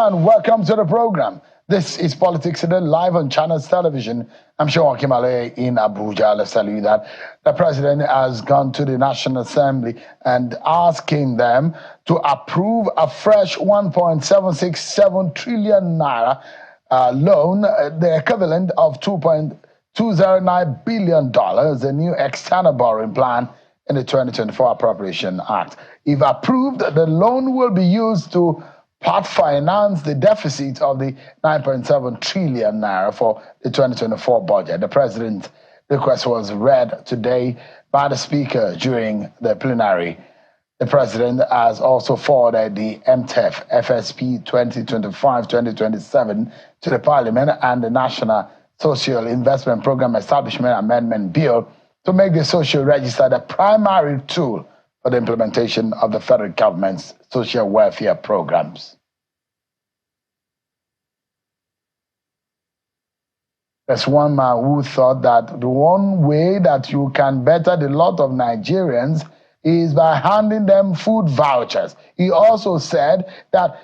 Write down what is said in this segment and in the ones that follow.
and welcome to the program. This is Politics Today, live on Channels Television. I'm Sean Kimale in Abuja. Let's tell you that the president has gone to the National Assembly and asking them to approve a fresh 1.767 trillion naira loan, the equivalent of $2.209 billion, the new external borrowing plan in the 2024 Appropriation Act. If approved, the loan will be used to part finance the deficit of the 9.7 trillion naira for the 2024 budget. The president's request was read today by the speaker during the plenary. The president has also forwarded the MTEF FSP 2025-2027 to the parliament and the National Social Investment Program Establishment Amendment Bill to make the social register the primary tool for the implementation of the federal government's social welfare programs. There's one man who thought that the one way that you can better the lot of Nigerians is by handing them food vouchers. He also said that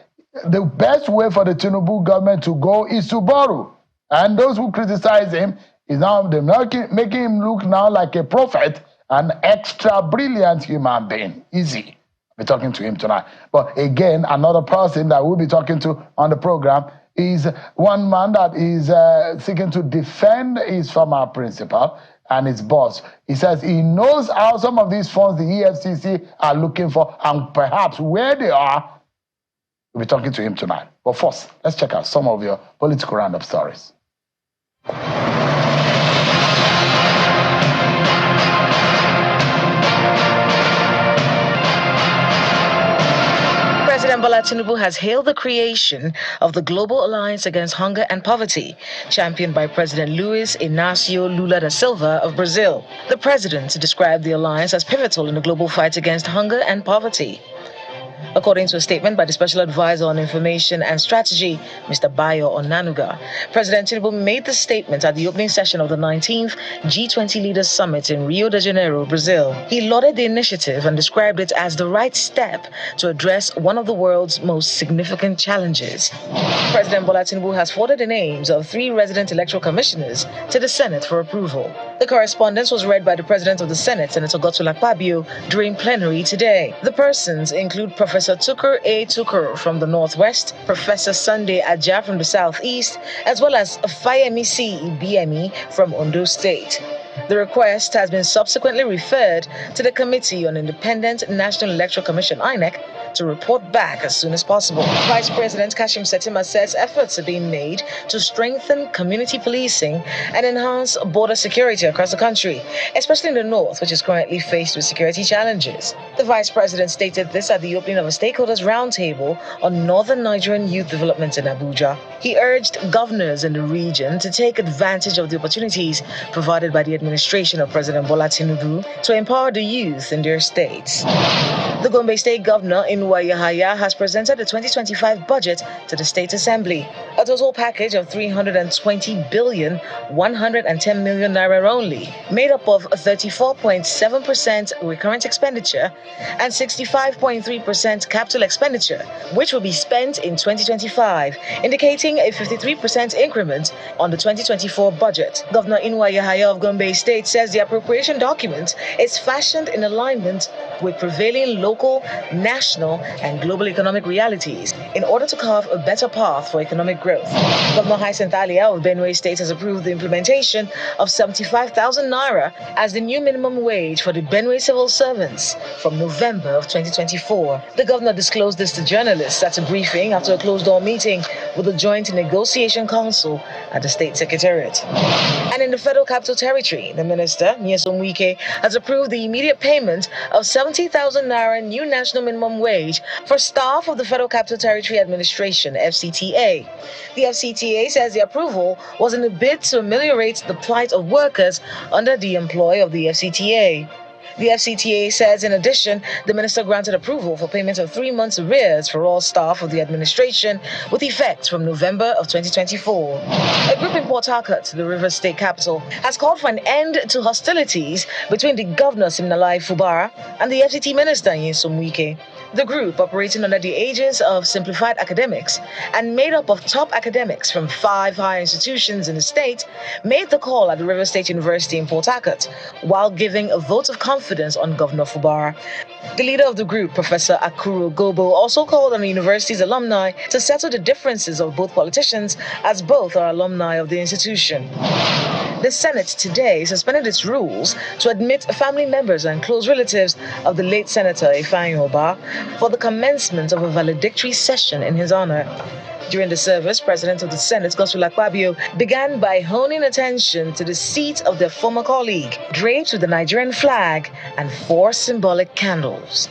the best way for the Tinubu government to go is to borrow. And those who criticize him is now making him look now like a prophet, an extra brilliant human being. Easy. We're talking to him tonight. But again, another person that we'll be talking to on the program is one man that is seeking to defend his former principal and his boss. He says he knows how some of these funds the EFCC are looking for and perhaps where they are. We'll be talking to him tonight. But first, let's check out some of your political roundup stories. President Bola Tinubu has hailed the creation of the Global Alliance Against Hunger and Poverty, championed by President Luiz Inácio Lula da Silva of Brazil. The president described the alliance as pivotal in the global fight against hunger and poverty. According to a statement by the Special Advisor on Information and Strategy, Mr. Bayo Onanuga, President Tinubu made the statement at the opening session of the 19th G20 Leaders Summit in Rio de Janeiro, Brazil. He lauded the initiative and described it as the right step to address one of the world's most significant challenges. President Bola Tinubu has forwarded the names of 3 resident electoral commissioners to the Senate for approval. The correspondence was read by the President of the Senate, Senator Godswill Akpabio, during plenary today. The persons include Professor Tukur A. Tukur from the Northwest, Professor Sunday Aja from the Southeast, as well as Fayemi C. Ibiemi from Ondo State. The request has been subsequently referred to the Committee on Independent National Electoral Commission, INEC, to report back as soon as possible. Vice President Kashim Shettima says efforts are being made to strengthen community policing and enhance border security across the country, especially in the north, which is currently faced with security challenges. The Vice President stated this at the opening of a stakeholders roundtable on northern Nigerian youth development in Abuja. He urged governors in the region to take advantage of the opportunities provided by the administration of President Bola Tinubu to empower the youth in their states. The Gombe State Governor Inwa Yahaya has presented the 2025 budget to the State Assembly, a total package of 320,110 million naira only, made up of 34.7% recurrent expenditure and 65.3% capital expenditure, which will be spent in 2025, indicating a 53% increment on the 2024 budget. Governor Inwa Yahaya of Gombe State says the appropriation document is fashioned in alignment with prevailing local, national, and global economic realities in order to carve a better path for economic growth. Governor Hyacinth Alia of Benue State has approved the implementation of 75,000 naira as the new minimum wage for the Benue civil servants from November of 2024. The governor disclosed this to journalists at a briefing after a closed-door meeting with the Joint Negotiation Council at the State Secretariat. And in the Federal Capital Territory, the minister, Nyesom Wike, has approved the immediate payment of 70,000 naira new national minimum wage for staff of the Federal Capital Territory Administration, FCTA. The FCTA says the approval was in a bid to ameliorate the plight of workers under the employ of the FCTA. The FCTA says, in addition, the minister granted approval for payment of 3 months' arrears for all staff of the administration with effect from November of 2024. A group in Port Harcourt, the Rivers State capital, has called for an end to hostilities between the governor Siminalayi Fubara and the FCT minister Nyesom Wike. The group, operating under the aegis of Simplified Academics and made up of top academics from 5 higher institutions in the state, made the call at the River State University in Port Harcourt while giving a vote of confidence on Governor Fubara. The leader of the group, Professor Akuro Gobo, also called on the university's alumni to settle the differences of both politicians, as both are alumni of the institution. The Senate today suspended its rules to admit family members and close relatives of the late Senator Ifeanyi Ubah for the commencement of a valedictory session in his honor. During the service, President of the Senate, Godswill Akpabio, began by honing attention to the seat of their former colleague, draped with the Nigerian flag and 4 symbolic candles.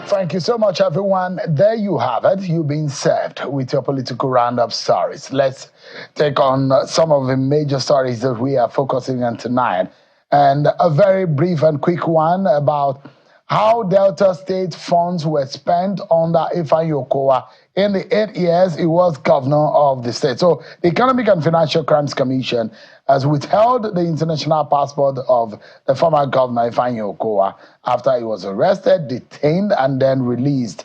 Thank you so much, everyone. There you have it. You've been served with your political roundup stories. Let's take on some of the major stories that we are focusing on tonight. And a very brief and quick one about how Delta State funds were spent under Ifeanyi Okowa in the 8 years he was governor of the state. So the Economic and Financial Crimes Commission has withheld the international passport of the former governor Ifeanyi Okowa after he was arrested, detained, and then released.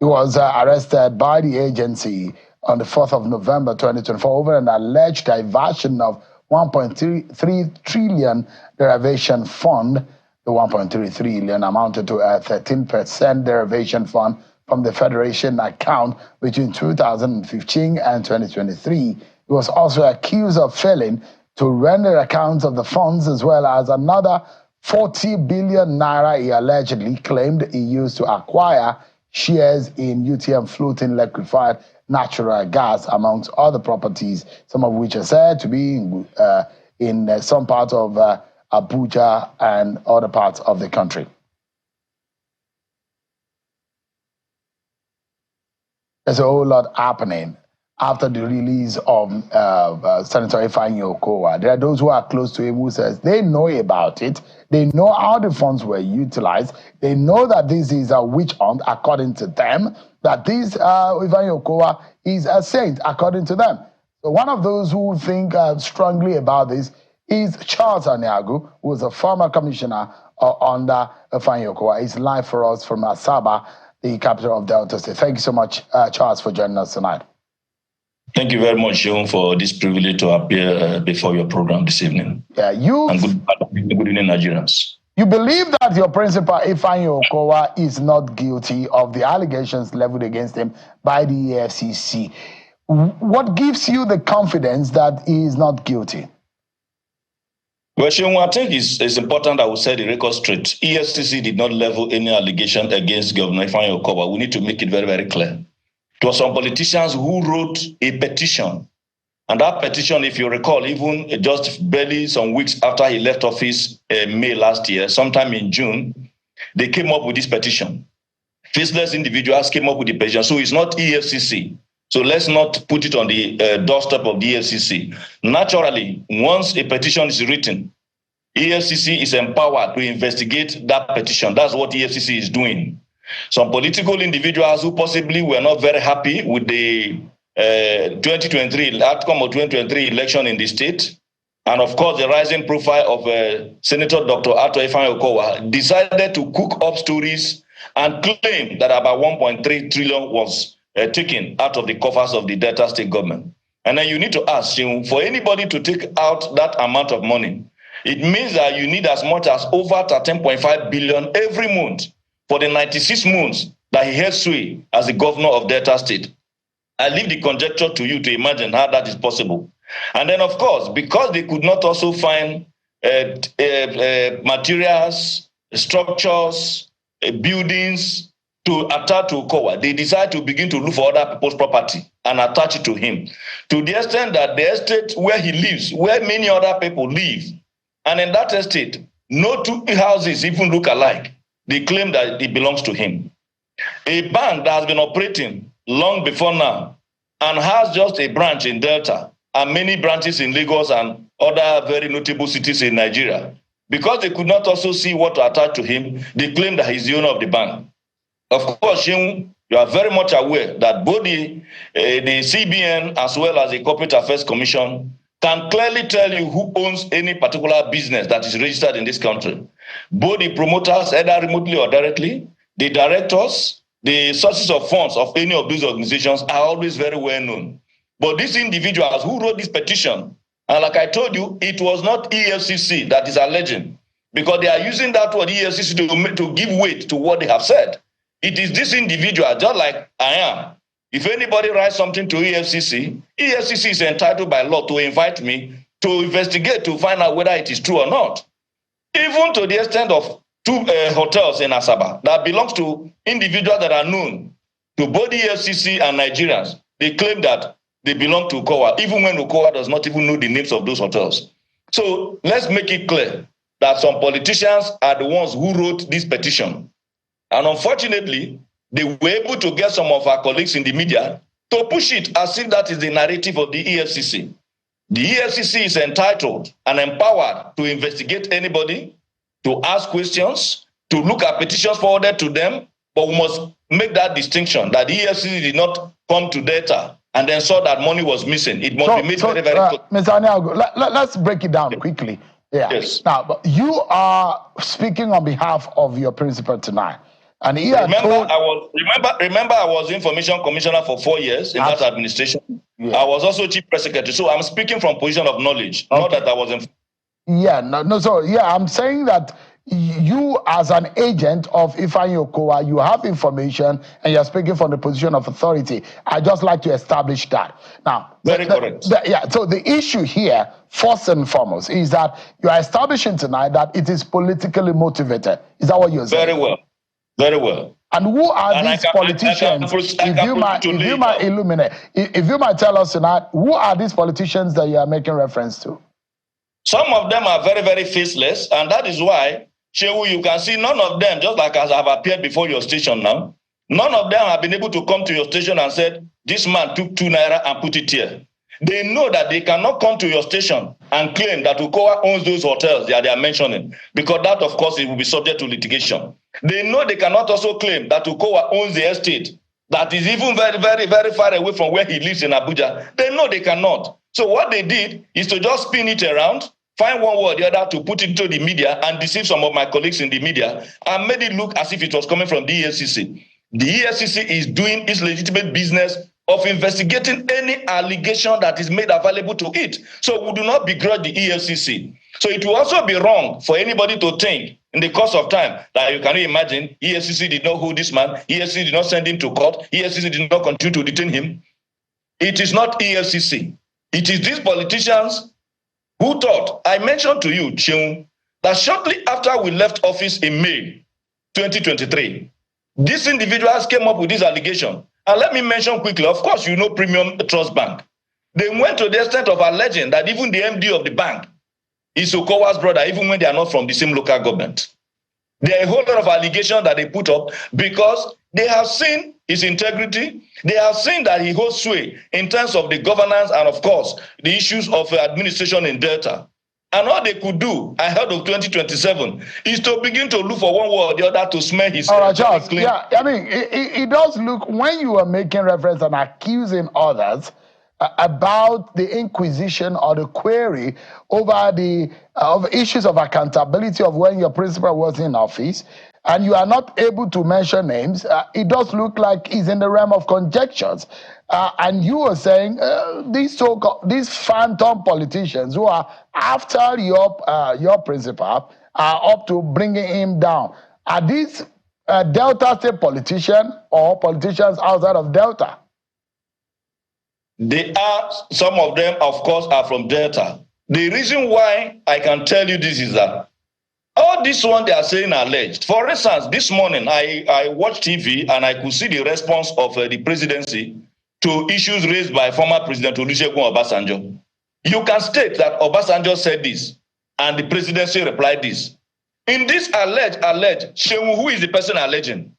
He was arrested by the agency on the 4th of November 2024 over an alleged diversion of 1.3 trillion derivation fund. The 1.3 trillion amounted to a 13% derivation fund from the Federation account between 2015 and 2023. He was also accused of failing to render accounts of the funds, as well as another 40 billion naira he allegedly claimed he used to acquire shares in UTM floating liquefied natural gas, amongst other properties, some of which are said to be in some part of Abuja and other parts of the country. There's a whole lot happening after the release of Senator Ifeanyi Okowa. There are those who are close to him who says they know about it. They know how the funds were utilized. They know that this is a witch hunt, according to them, that this Ifeanyi Okowa is a saint, according to them. So one of those who think strongly about this is Charles Aniagu, who is a former commissioner under Ifeanyi Okowa. He's live for us from Asaba, the capital of Delta State. Thank you so much, Charles, for joining us tonight. Thank you very much, Sean, for this privilege to appear before your program this evening. Yeah, and good evening, Nigerians. You believe that your principal, Ifeanyi Okowa, is not guilty of the allegations leveled against him by the EFCC. What gives you the confidence that he is not guilty? Well, Sean, I think it's important that we set the record straight. EFCC did not level any allegation against Governor Ifeanyi Okowa. We need to make it very, very clear. It was some politicians who wrote a petition. And that petition, if you recall, even just barely some weeks after he left office May last year, sometime in June, they came up with this petition. Faceless individuals came up with the petition. So it's not EFCC. So let's not put it on the doorstep of the EFCC. Naturally, once a petition is written, EFCC is empowered to investigate that petition. That's what EFCC is doing. Some political individuals who possibly were not very happy with the 2023 outcome of 2023 election in the state, and of course the rising profile of Senator Dr. Ifeanyi Okowa, decided to cook up stories and claim that about 1.3 trillion was taken out of the coffers of the Delta State government. And then you need to ask, for anybody to take out that amount of money, it means that you need as much as over 13.5 billion every month for the 96 months that he held sway as the governor of Delta State. I leave the conjecture to you to imagine how that is possible. And then, of course, because they could not also find materials, structures, buildings to attach to Okowa, they decided to begin to look for other people's property and attach it to him, to the extent that the estate where he lives, where many other people live, and in that estate, no two houses even look alike. They claim that it belongs to him. A bank that has been operating long before now, and has just a branch in Delta and many branches in Lagos and other very notable cities in Nigeria, because they could not also see what to attach to him, they claim that he's the owner of the bank. Of course, you are very much aware that both the CBN as well as the Corporate Affairs Commission can clearly tell you who owns any particular business that is registered in this country. Both the promoters, either remotely or directly, the directors, the sources of funds of any of these organizations are always very well known. But these individuals who wrote this petition, and like I told you, it was not EFCC that is alleging, because they are using that word EFCC to give weight to what they have said. It is this individual, just like I am. If anybody writes something to EFCC, EFCC is entitled by law to invite me to investigate to find out whether it is true or not. Even to the extent of two hotels in Asaba that belongs to individuals that are known to both EFCC and Nigerians. They claim that they belong to Okowa, even when Okowa does not even know the names of those hotels. So let's make it clear that some politicians are the ones who wrote this petition. And unfortunately, they were able to get some of our colleagues in the media to push it as if that is the narrative of the EFCC. The EFCC is entitled and empowered to investigate anybody, to ask questions, to look at petitions forwarded to them, but we must make that distinction that the EFCC did not come to data and then saw that money was missing. It must be made very, very clear. Mr. Aniago, let's break it down quickly. Yeah. Yes. Now, but you are speaking on behalf of your principal tonight. And he remember, I was Information Commissioner for 4 years in that administration. Yeah. I was also Chief Press Secretary. So I'm speaking from position of knowledge, not that I was in. I'm saying that you as an agent of Ifeanyi Okowa, you have information and you're speaking from the position of authority. I just like to establish that. Now, very correct. So the issue here, first and foremost, is that you are establishing tonight that it is politically motivated. Is that what you're saying? Very well. Very well. And who are these politicians? If you might tell us tonight, who are these politicians that you are making reference to? Some of them are very, very faceless, and that is why, Shehu, you can see none of them, just like as I have appeared before your station now, none of them have been able to come to your station and said, this man took 2 naira and put it here. They know that they cannot come to your station and claim that Okowa owns those hotels that they are mentioning, because that, of course, it will be subject to litigation. They know they cannot also claim that Okowa owns the estate that is even very, very, very far away from where he lives in Abuja. They know they cannot. So what they did is to just spin it around, find one word or the other to put it into the media and deceive some of my colleagues in the media and made it look as if it was coming from the EFCC. The EFCC is doing its legitimate business of investigating any allegation that is made available to it. So we do not begrudge the EFCC. So it will also be wrong for anybody to think in the course of time that you can imagine EFCC did not hold this man, EFCC did not send him to court, EFCC did not continue to detain him. It is not EFCC. It is these politicians who thought, I mentioned to you, Chiun, that shortly after we left office in May 2023, these individuals came up with this allegation. And let me mention quickly, of course, you know Premium Trust Bank. They went to the extent of alleging that even the MD of the bank is Okowa's brother, even when they are not from the same local government. There are a whole lot of allegations that they put up because they have seen his integrity. They have seen that he holds sway in terms of the governance and, of course, the issues of administration in Delta. And all they could do ahead of 2027 is to begin to look for one way or the other to smear his Charles, yeah, I mean, it does look, when you are making reference and accusing others about the inquisition or the query over the issues of accountability of when your principal was in office, and you are not able to mention names, it does look like it's in the realm of conjectures. And you were saying these phantom politicians who are after your principal are up to bringing him down. Are these Delta State politicians or politicians outside of Delta? They are, some of them, of course, are from Delta. The reason why I can tell you this is that all this one they are saying alleged. For instance, this morning I watched TV and I could see the response of the presidency to issues raised by former President Olusegun Obasanjo. You can state that Obasanjo said this and the presidency replied this. In this alleged, Shehu, who is the person alleging?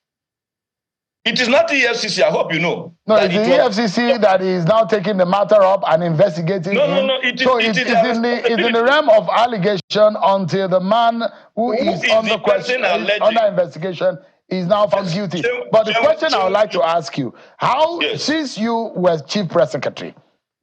It is not the EFCC, I hope you know. No, it's the EFCC that is now taking the matter up and investigating him. No, it's in the realm of allegation until the man who is under investigation is now found guilty. But the question I would like to ask you, since you were Chief Press Secretary,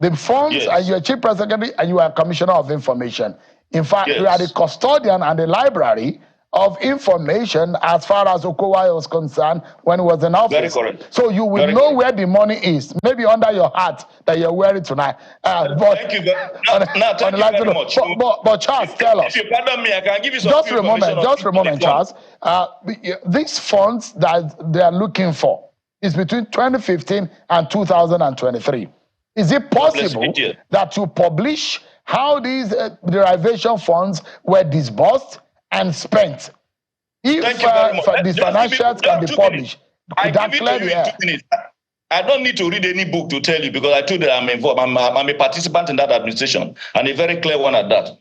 the funds, and you are Chief Press Secretary and you are Commissioner of Information. In fact, you are the custodian and the library of information as far as Okowa was concerned when he was in office. Very correct. So you will know where the money is, maybe under your hat that you're wearing tonight. Thank you very much. But Charles, tell us. If you pardon me, I can give you some Just a moment, Charles. These funds that they are looking for is between 2015 and 2023. Is it possible that you publish how these derivation funds were disbursed and spent? If these financials can be published, I give it to you in 2 minutes. I don't need to read any book to tell you because I told you I'm involved. I'm a participant in that administration and a very clear one at that.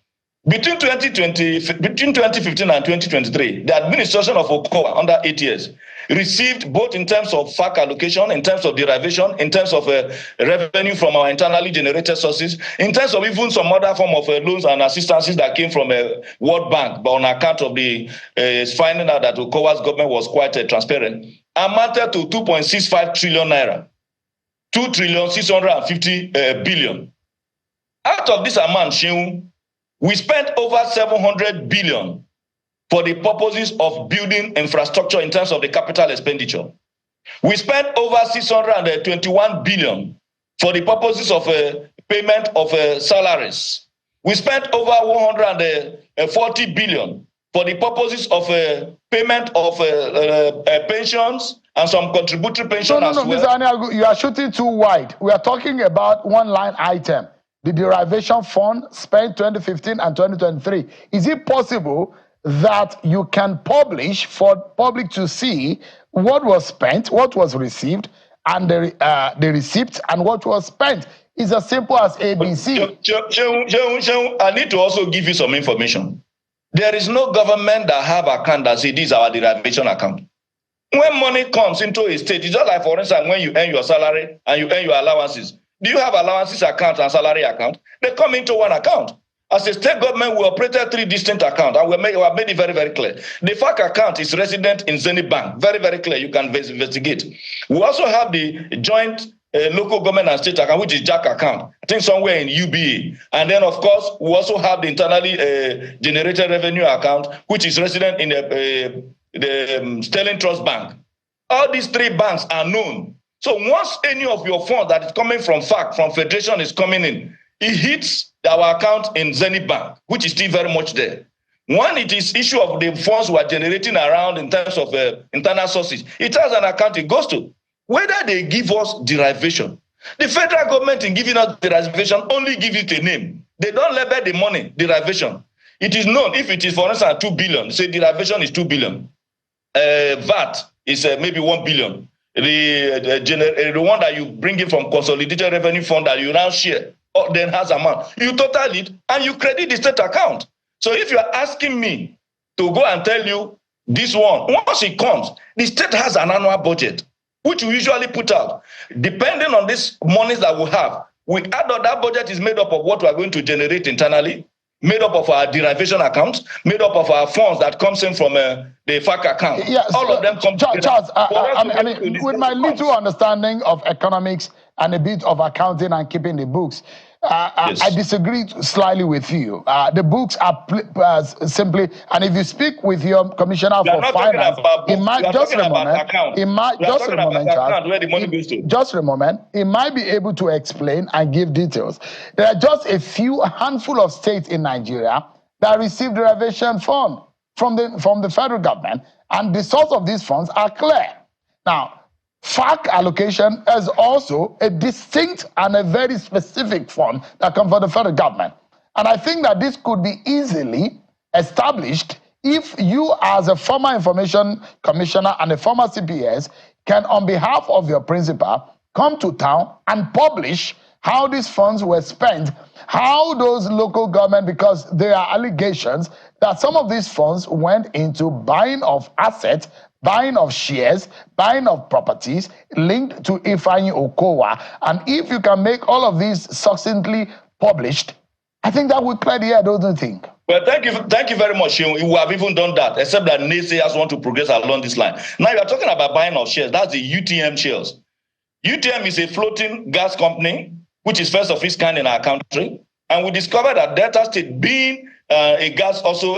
Between 2015 and 2023, the administration of Okowa under 8 years received both in terms of FAC allocation, in terms of derivation, in terms of revenue from our internally generated sources, in terms of even some other form of loans and assistances that came from World Bank, but on account of the finding out that Okowa's government was quite transparent, amounted to 2.65 trillion naira, 2,650 billion. Out of this amount, we spent over 700 billion for the purposes of building infrastructure in terms of the capital expenditure. We spent over 621 billion for the purposes of payment of salaries. We spent over 140 billion for the purposes of payment of pensions and some contributory pension as well. Mr. Aniagu, you are shooting too wide. We are talking about one line item, the derivation fund spent 2015 and 2023. Is it possible that you can publish for public to see what was spent, what was received, and the receipt and what was spent? It's as simple as ABC. I need to also give you some information. There is no government that have account that say this is our derivation account. When money comes into a state, it's just like, for instance, when you earn your salary and you earn your allowances. Do you have allowances account and salary account? They come into one account. As a state government, we operated 3 distinct accounts, and we have made it very, very clear. The FAC account is resident in Zenith Bank. Very, very clear. You can investigate. We also have the joint local government and state account, which is JAC account, I think somewhere in UBA. And then, of course, we also have the internally generated revenue account, which is resident in the Sterling Trust Bank. All these 3 banks are known. So once any of your funds that is coming from FAC, from Federation, is coming in, it hits our account in Zenith Bank, which is still very much there. One, it is issue of the funds we are generating around in terms of internal sources. It has an account it goes to. Whether they give us derivation, the federal government in giving us derivation only give it a name. They don't label the money derivation. It is known if it is, for instance, 2 billion, say derivation is 2 billion. VAT is maybe 1 billion. The one that you bring in from consolidated revenue fund that you now share, then has amount. You total it and you credit the state account. So if you are asking me to go and tell you this one, once it comes, the state has an annual budget, which we usually put out. Depending on this monies that we have, we add on that budget is made up of what we are going to generate internally, made up of our derivation accounts, made up of our funds that comes in from the FAC account. Yes, all of them come together. Charles, I mean, with my little understanding of economics and a bit of accounting and keeping the books, yes. I disagree slightly with you. The books are simply, and if you speak with your commissioner for finance, it might just a moment, it might be able to explain and give details. There are just a handful of states in Nigeria that receive derivation fund from the federal government, and the source of these funds are clear. Now, FAC allocation is also a distinct and a very specific fund that comes from the federal government. And I think that this could be easily established if you, as a former information commissioner and a former CPS, can, on behalf of your principal, come to town and publish how these funds were spent, how those local government, because there are allegations that some of these funds went into buying of assets buying of shares, buying of properties linked to Ifeanyi Okowa. And if you can make all of these succinctly published, I think that would clear the air, don't you think? Well, thank you very much. You have even done that, except that naysayers want to progress along this line. Now you are talking about buying of shares. That's the UTM shares. UTM is a floating gas company, which is first of its kind in our country. And we discovered that Delta State, being a gas also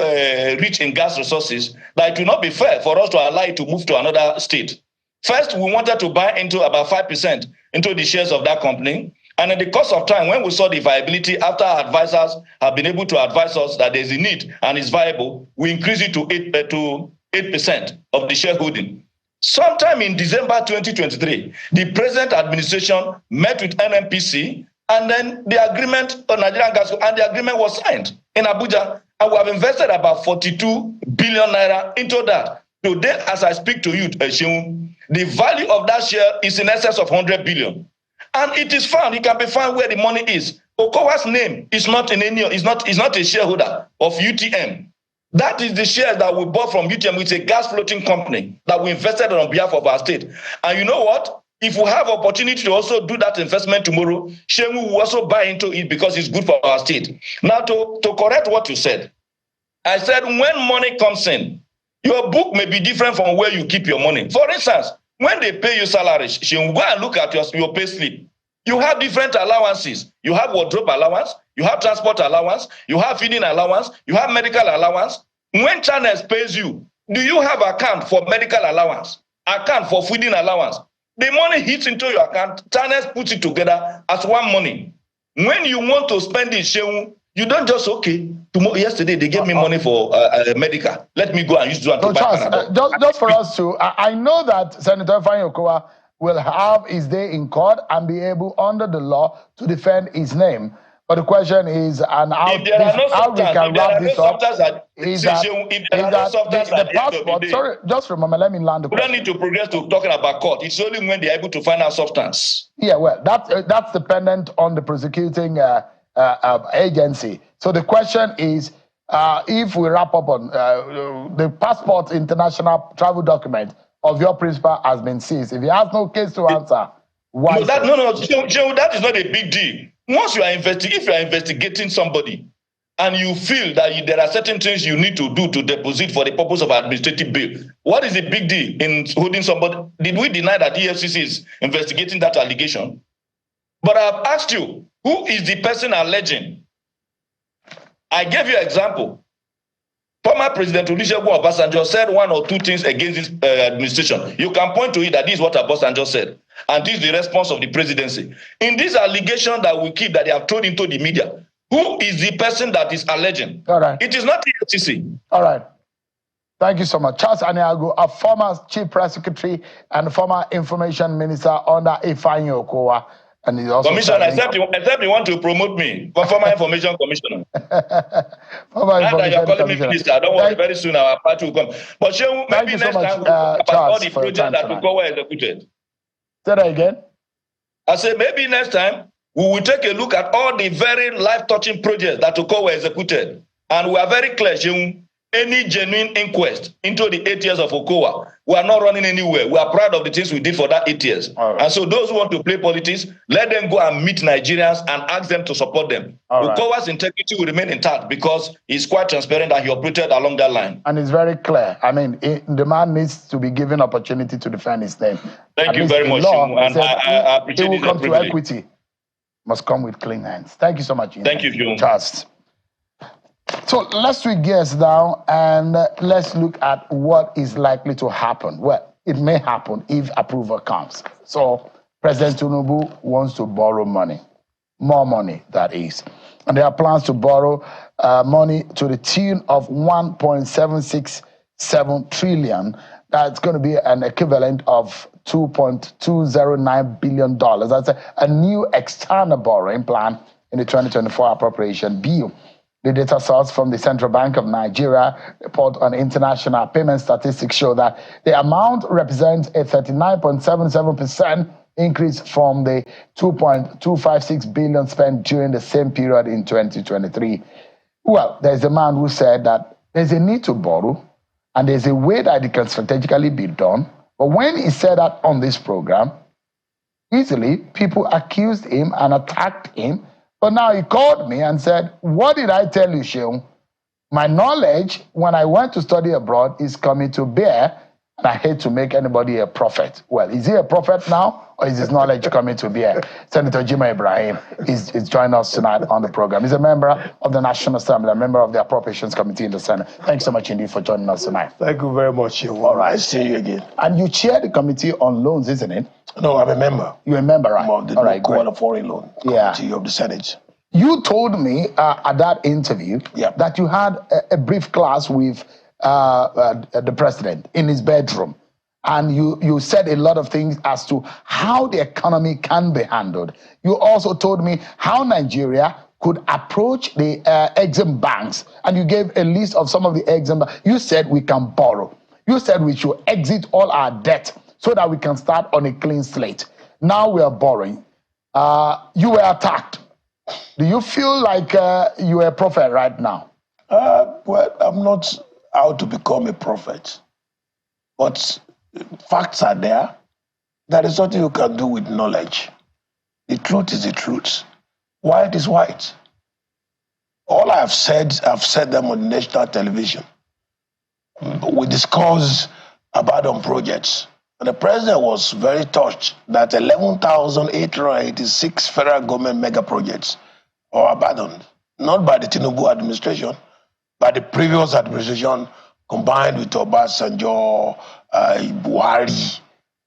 rich in gas resources, that it will not be fair for us to allow it to move to another state. First, we wanted to buy into about 5% into the shares of that company. And in the course of time, when we saw the viability, after our advisors have been able to advise us that there's a need and it's viable, we increased it to 8% of the shareholding. Sometime in December 2023, the present administration met with NNPC, and then the agreement on Nigerian gas, and the agreement was signed in Abuja, and we have invested about 42 billion naira into that. Today, as I speak to you, the value of that share is in excess of 100 billion. And it is found, it can be found where the money is. Okowa's name is not in any, is not a shareholder of UTM. That is the shares that we bought from UTM, which is a gas floating company that we invested on behalf of our state. And you know what? If we have opportunity to also do that investment tomorrow, Shemu will also buy into it because it's good for our state. Now, to correct what you said, I said when money comes in, your book may be different from where you keep your money. For instance, when they pay you salary, Shemu, go and look at your pay slip. You have different allowances. You have wardrobe allowance, you have transport allowance, you have feeding allowance, you have medical allowance. When Channels pays you, do you have account for medical allowance, account for feeding allowance? The money hits into your account, Channels puts it together as one money. When you want to spend it, you don't just, yesterday they gave me money for medical. Let me go and use it to buy just for us to, I know that Senator Ifeanyi Okowa will have his day in court and be able, under the law, to defend his name. But the question is, and how we can wrap this up, is that the passport, sorry, just remember, let me land the question. We don't need to progress to talking about court. It's only when they're able to find out substance. Yeah, well, that's dependent on the prosecuting agency. So the question is, if we wrap up on the passport international travel document of your principal has been seized. If he has no case to answer, why? No, that is not a big deal. Once you are if you are investigating somebody and you feel that there are certain things you need to do to deposit for the purpose of administrative bail, what is the big deal in holding somebody? Did we deny that EFCC is investigating that allegation? But I have asked you, who is the person alleging? I gave you an example. Former President Olusegun Obasanjo said one or two things against this administration. You can point to it that this is what Obasanjo said. And this is the response of the presidency. In this allegation that we keep, that they have thrown into the media, who is the person that is alleging? All right. It is not the FCC. All right. Thank you so much. Charles Aniago, a former chief press secretary and former information minister under Ifeanyi Okowa. And he's also Commissioner, except you want to promote me for former information commissioner. Now that you're calling me minister, don't worry, very soon our party will come. But maybe next time about all the projects that Okowa executed. Say that again. I say maybe next time we will take a look at all the very life-touching projects that Okowa executed. And we are very clear, any genuine inquest into the 8 years of Okowa, we are not running anywhere. We are proud of the things we did for that 8 years. Right. And so those who want to play politics, let them go and meet Nigerians and ask them to support them. Okowa's integrity will remain intact because he's quite transparent and he operated along that line. And it's very clear. I mean, the man needs to be given opportunity to defend his name. Thank you very much. And I appreciate it. He will come to equity. Must come with clean hands. Thank you so much. Thank you, Trust. So let's switch gears now and let's look at what is likely to happen. Well, it may happen if approval comes. So President Tinubu wants to borrow money, more money, that is. And there are plans to borrow money to the tune of 1.767 trillion. That's going to be an equivalent of $2.209 billion. That's a new external borrowing plan in the 2024 appropriation bill. The data source from the Central Bank of Nigeria report on international payment statistics show that the amount represents a 39.77% increase from the 2.256 billion spent during the same period in 2023. Well, there's a man who said that there's a need to borrow And there's a way that it can strategically be done. But when he said that on this program, easily people accused him and attacked him. But now he called me and said, what did I tell you, Sheung? My knowledge when I went to study abroad is coming to bear, and I hate to make anybody a prophet. Well, is he a prophet now, or is his knowledge coming to bear? Senator Jima Ibrahim is joining us tonight on the program. He's a member of the National Assembly, a member of the Appropriations Committee in the Senate. Thanks so much indeed for joining us tonight. Thank you very much. All right. Nice seeing you again. And you chair the Committee on Loans, isn't it? No, I'm a member. You're a member, right? I'm of the Okowa Foreign Loan Committee of the Senate. You told me at that interview that you had a brief class with the president in his bedroom. And you said a lot of things as to how the economy can be handled. You also told me how Nigeria could approach the Exim banks. And you gave a list of some of the Exim banks. You said we can borrow. You said we should exit all our debt so that we can start on a clean slate. Now we are borrowing. You were attacked. Do you feel like you are a prophet right now? Well, I'm not out to become a prophet. But facts are there. There is nothing you can do with knowledge. The truth is the truth. White is white. All I've said them on national television. We discussed about projects. And the president was very touched that 11,886 federal government mega projects are abandoned, not by the Tinubu administration, by the previous administration, combined with Obasanjo, Buhari,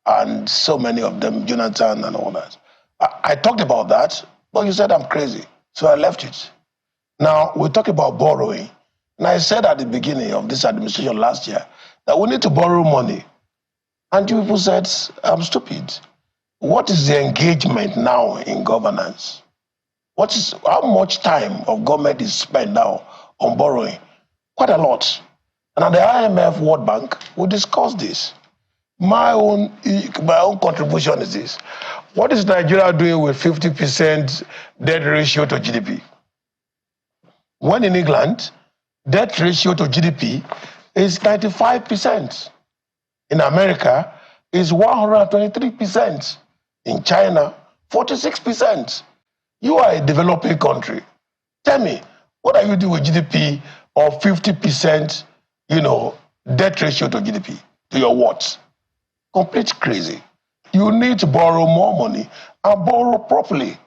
and so many of them, Jonathan and all that. I talked about that, but you said I'm crazy, so I left it. Now, we talk about borrowing. And I said at the beginning of this administration last year that we need to borrow money. And you people said, I'm stupid. What is the engagement now in governance? How much time of government is spent now on borrowing? Quite a lot. And at the IMF World Bank, we discussed this. My own contribution is this. What is Nigeria doing with 50% debt ratio to GDP? When in England, debt ratio to GDP is 95%. In America, is 123%. In China, 46%. You are a developing country. Tell me, what are you doing with GDP of 50%, debt ratio to GDP? To your what? Complete crazy. You need to borrow more money and borrow properly.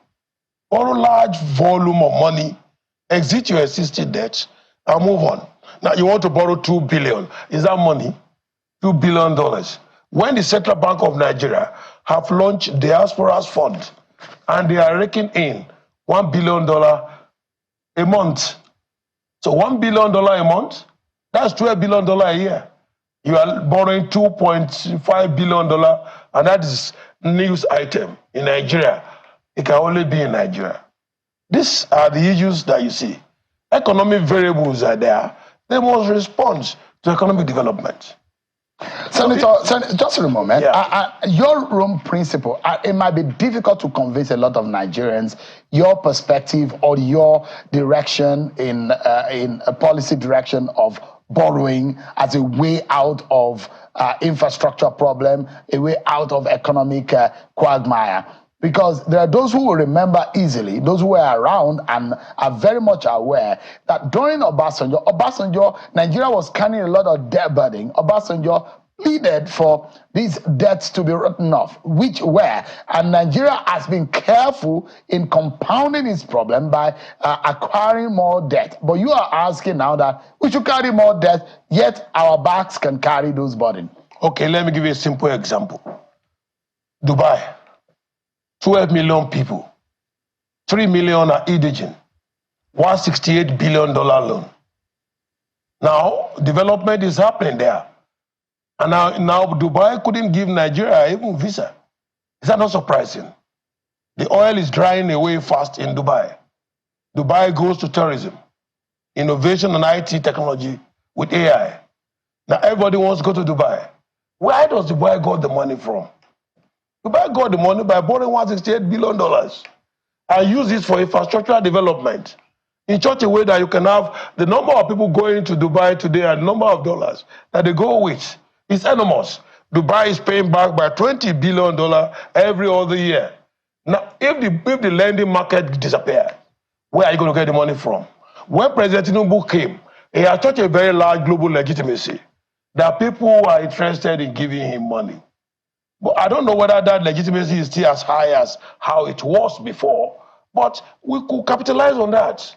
Borrow large volume of money, exit your existing debt, and move on. Now, you want to borrow $2 billion. Is that money? $2 billion. When the Central Bank of Nigeria have launched Diaspora's Fund, and they are raking in $1 billion a month. So $1 billion a month, that's $12 billion a year. You are borrowing $2.5 billion, and that is news item in Nigeria. It can only be in Nigeria. These are the issues that you see. Economic variables are there. They must respond to economic development. Senator, just a moment. Your room principle, it might be difficult to convince a lot of Nigerians your perspective or your direction in a policy direction of borrowing as a way out of infrastructure problem, a way out of economic quagmire. Because there are those who will remember easily, those who were around and are very much aware that during Obasanjo, Nigeria was carrying a lot of debt burden. Obasanjo pleaded for these debts to be written off, which were, and Nigeria has been careful in compounding its problem by acquiring more debt. But you are asking now that we should carry more debt, yet our backs can carry those burdens. Okay, let me give you a simple example. Dubai. 12 million people, 3 million are indigent, $168 billion loan. Now, development is happening there. And now Dubai couldn't give Nigeria even visa. Is that not surprising? The oil is drying away fast in Dubai. Dubai goes to tourism, innovation and IT technology with AI. Now everybody wants to go to Dubai. Where does Dubai get the money from? Dubai got the money by borrowing $168 billion and use it for infrastructural development. in such a way that you can have the number of people going to Dubai today and the number of dollars that they go with is enormous. Dubai is paying back by $20 billion every other year. Now, if the lending market disappears, where are you going to get the money from? When President Tinubu came, he had such a very large global legitimacy that people are interested in giving him money. But I don't know whether that legitimacy is still as high as how it was before, but we could capitalize on that.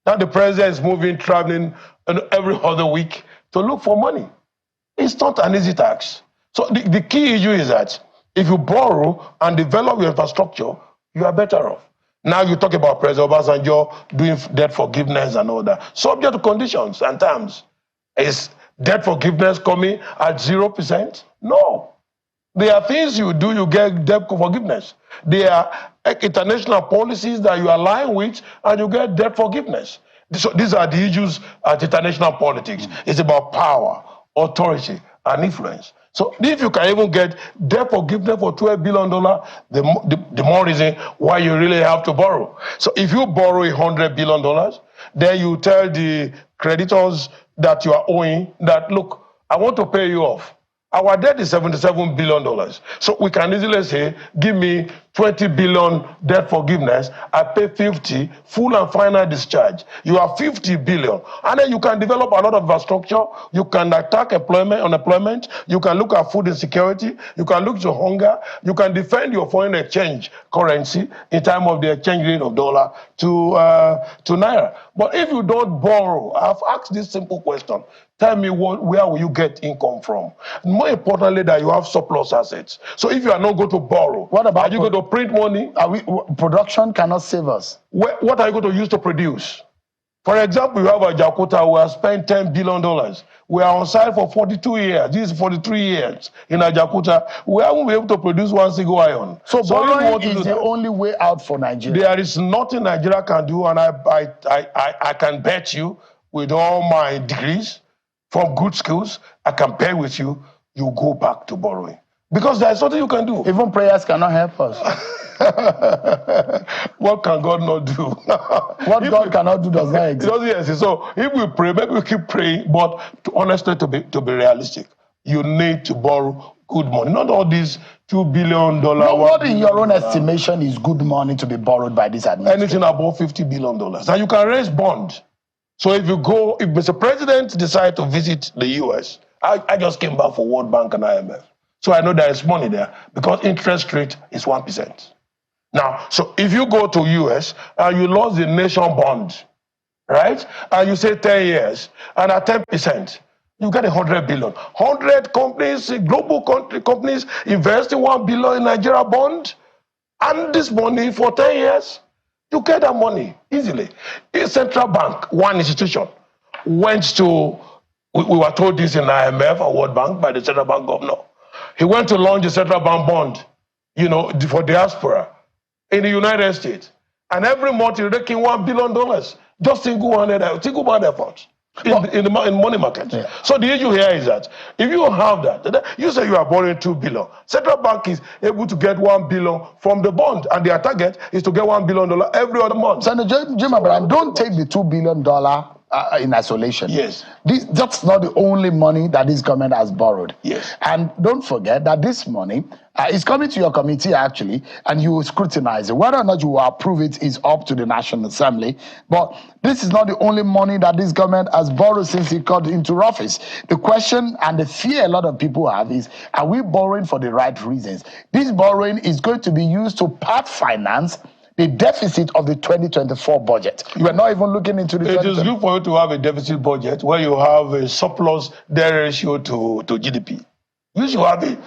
Now the president is moving, traveling every other week to look for money. It's not an easy task. So the key issue is that if you borrow and develop your infrastructure, you are better off. Now you talk about President Obasanjo doing debt forgiveness and all that, subject to conditions and terms. Is debt forgiveness coming at 0%? No. There are things you do, you get debt forgiveness. There are international policies that you align with and you get debt forgiveness. So these are the issues at international politics. It's about power, authority, and influence. So if you can even get debt forgiveness for $12 billion, the more reason why you really have to borrow. So if you borrow $100 billion, then you tell the creditors that you are owing that, look, I want to pay you off. Our debt is $77 billion. So we can easily say, give me 20 billion debt forgiveness. I pay 50, full and final discharge. You have 50 billion. And then you can develop a lot of infrastructure. You can attack unemployment. You can look at food insecurity. You can look to hunger. You can defend your foreign exchange currency in time of the exchange rate of dollar to naira. But if you don't borrow, I've asked this simple question. Tell me where will you get income from? More importantly, that you have surplus assets. So if you are not going to borrow, what about are you going to print money? Production cannot save us. What are you going to use to produce? For example, you have a Jakarta who has spent $10 billion. We are on site for 42 years. This is 43 years in Jakarta. We haven't been able to produce one single iron. So borrowing is the only way out for Nigeria. There is nothing Nigeria can do, and I can bet you, with all my degrees, from good schools, I can bet with you, you go back to borrowing. Because there's nothing you can do. Even prayers cannot help us. What can God not do? What God cannot do does not exist. It doesn't exist. So if we pray, maybe we keep praying, but honestly, to be realistic, you need to borrow good money. Not all these $2 billion. No, what in your own estimation is good money to be borrowed by this administration? Anything above $50 billion. And you can raise bond. So if Mr. President decides to visit the US, I just came back for World Bank and IMF. So I know there is money there because interest rate is 1%. Now, so if you go to US and you lost the nation bond, right? And you say 10 years and at 10%, you get $100 billion. 100 companies, global companies investing $1 billion in Nigeria bond, and this money for 10 years. You get that money easily. A central bank, one institution, went to, we were told this in IMF or World Bank by the central bank governor. He went to launch a central bank bond, for diaspora in the United States. And every month he's raking $1 billion, just single-handed effort in money market. Yeah. So the issue here is that if you have that, you say you are borrowing $2 billion. Central bank is able to get $1 billion from the bond, and their target is to get $1 billion every other month. Senator Jim Abraham, don't take the $2 billion in isolation. Yes. That's not the only money that this government has borrowed. Yes. And don't forget that this money is coming to your committee, actually, and you will scrutinize it. Whether or not you will approve it is up to the National Assembly. But this is not the only money that this government has borrowed since he got into office. The question and the fear a lot of people have is, are we borrowing for the right reasons? This borrowing is going to be used to part finance the deficit of the 2024 budget. You are not even looking into the. It is good for you to have a deficit budget where you have a surplus debt ratio to GDP. You should have a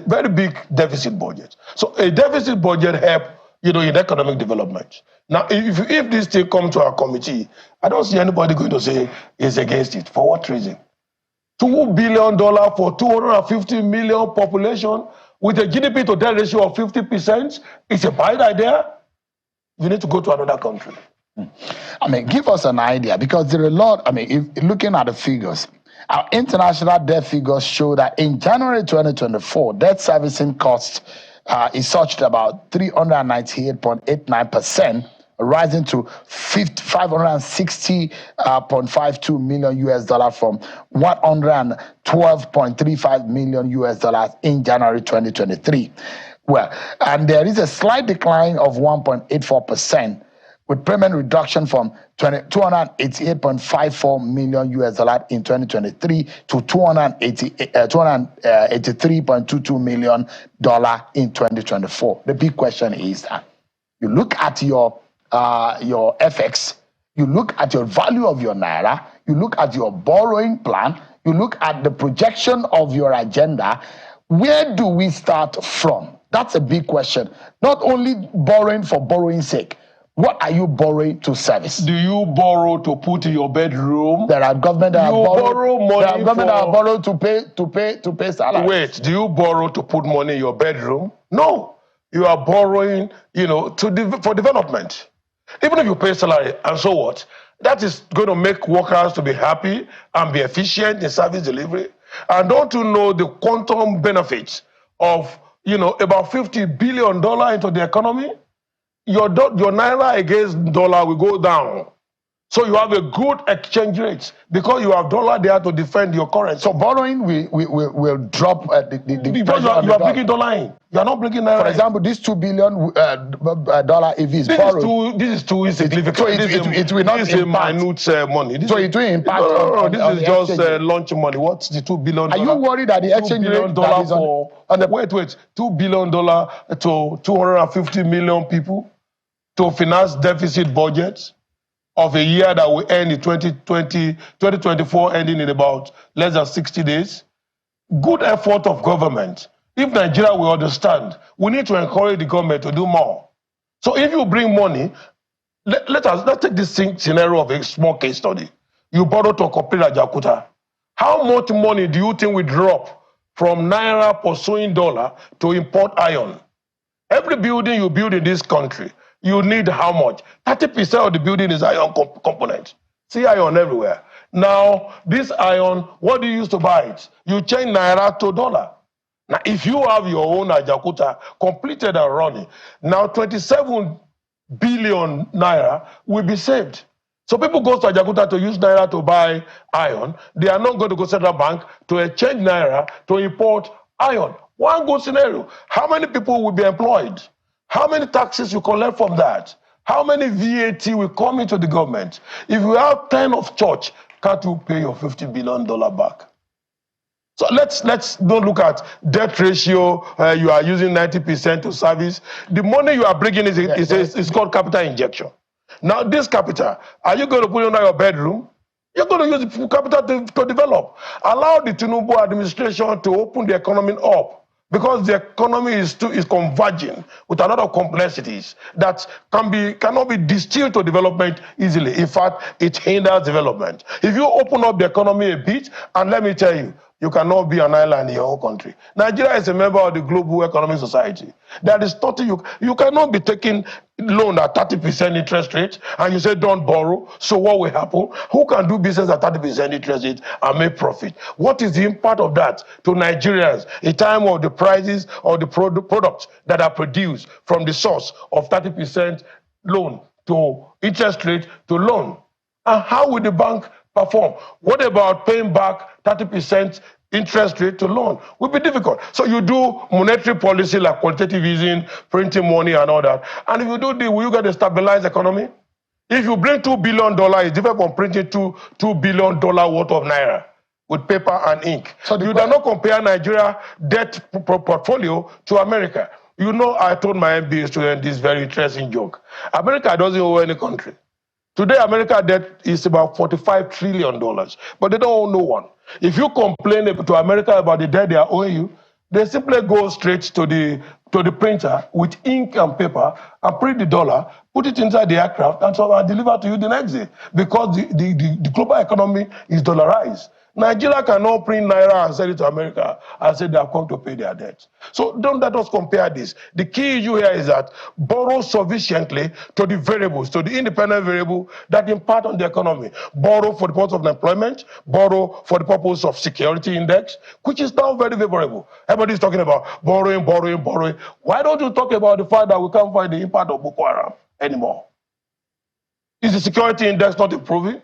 very big deficit budget. So a deficit budget helps, in economic development. Now, if this thing comes to our committee, I don't see anybody going to say is against it. For what reason? $2 billion for 250 million population with a GDP to debt ratio of 50% is a bad idea. You need to go to another country. Give us an idea, because there are a lot, if looking at the figures, our international debt figures show that in January 2024, debt servicing costs is such that about 398.89% rising to $560.52 million US dollar from $112.35 million US dollars in January 2023. Well, and there is a slight decline of 1.84%, with payment reduction from $288.54 million US dollar in 2023 to $283.22 million in 2024. The big question is that you look at your FX, you look at your value of your naira, you look at your borrowing plan, you look at the projection of your agenda. Where do we start from? That's a big question. Not only borrowing for borrowing's sake. What are you borrowing to service? Do you borrow to put in your bedroom? There are government that borrow money. There are government that borrow to pay salaries. Wait, do you borrow to put money in your bedroom? No, you are borrowing, for development. Even if you pay salary, and so what? That is going to make workers to be happy and be efficient in service delivery. And don't you know the quantum benefits of about $50 billion into the economy? Your naira against dollar will go down. So you have a good exchange rate because you have dollar there to defend your currency. So borrowing will drop the because you are bringing dollar in. You are not bringing naira. For example, this $2 billion dollar if it's borrowed. This is too insignificant. So it will not this impact. Is a minute money. So it will impact. No, this is just launch money. What's the $2 billion? Are you worried that the exchange rate that is on the wait, $2 billion to 250 million people to finance deficit budgets of a year that will end in 2024, ending in about less than 60 days. Good effort of government. If Nigeria will understand, we need to encourage the government to do more. So if you bring money, let's take this scenario of a small case study. You borrow to complete Ajakuta. How much money do you think will drop from naira pursuing dollar to import iron? Every building you build in this country, you need how much? 30% of the building is iron component. See iron everywhere. Now, this iron, what do you use to buy it? You change naira to dollar. Now, if you have your own Ajakuta completed and running, now 27 billion naira will be saved. So people go to Ajakuta to use naira to buy iron. They are not going to go to Central Bank to exchange naira to import iron. One good scenario. How many people will be employed? How many taxes you collect from that? How many VAT will come into the government? If you have 10 of church, can't you pay your $50 billion back? So let's don't look at debt ratio. You are using 90% to service. The money you are bringing is called capital injection. Now this capital, are you going to put it under your bedroom? You're going to use the capital to develop. Allow the Tinubu administration to open the economy up. Because the economy is converging with a lot of complexities that cannot be distilled to development easily. In fact, it hinders development. If you open up the economy a bit, and let me tell you, you cannot be an island in your own country. Nigeria is a member of the Global Economic Society. There is nothing you cannot be taking loan at 30% interest rate and you say don't borrow. So what will happen? Who can do business at 30% interest rate and make profit? What is the impact of that to Nigerians in time of the prices of the products that are produced from the source of 30% loan to interest rate to loan? And how will the bank perform? What about paying back 30% interest rate to loan? Will be difficult. So you do monetary policy like quantitative easing, printing money and all that. And if you do this, will you get a stabilized economy? If you bring $2 billion, it's different from printing $2 billion worth of naira with paper and ink. So you cannot compare Nigeria debt portfolio to America. You know, I told my MBA student this very interesting joke. America doesn't owe any country. Today, America debt is about $45 trillion, but they don't owe no one. If you complain to America about the debt they are owing you, they simply go straight to the printer with ink and paper and print the dollar, put it inside the aircraft, and so deliver to you the next day because the global economy is dollarized. Nigeria cannot print naira and sell it to America and say they have come to pay their debt. So don't let us compare this. The key issue here is that borrow sufficiently to the variables, to the independent variable that impact on the economy. Borrow for the purpose of employment, borrow for the purpose of security index, which is now very favorable. Everybody's talking about borrowing. Why don't you talk about the fact that we can't find the impact of Boko Haram anymore? Is the security index not improving?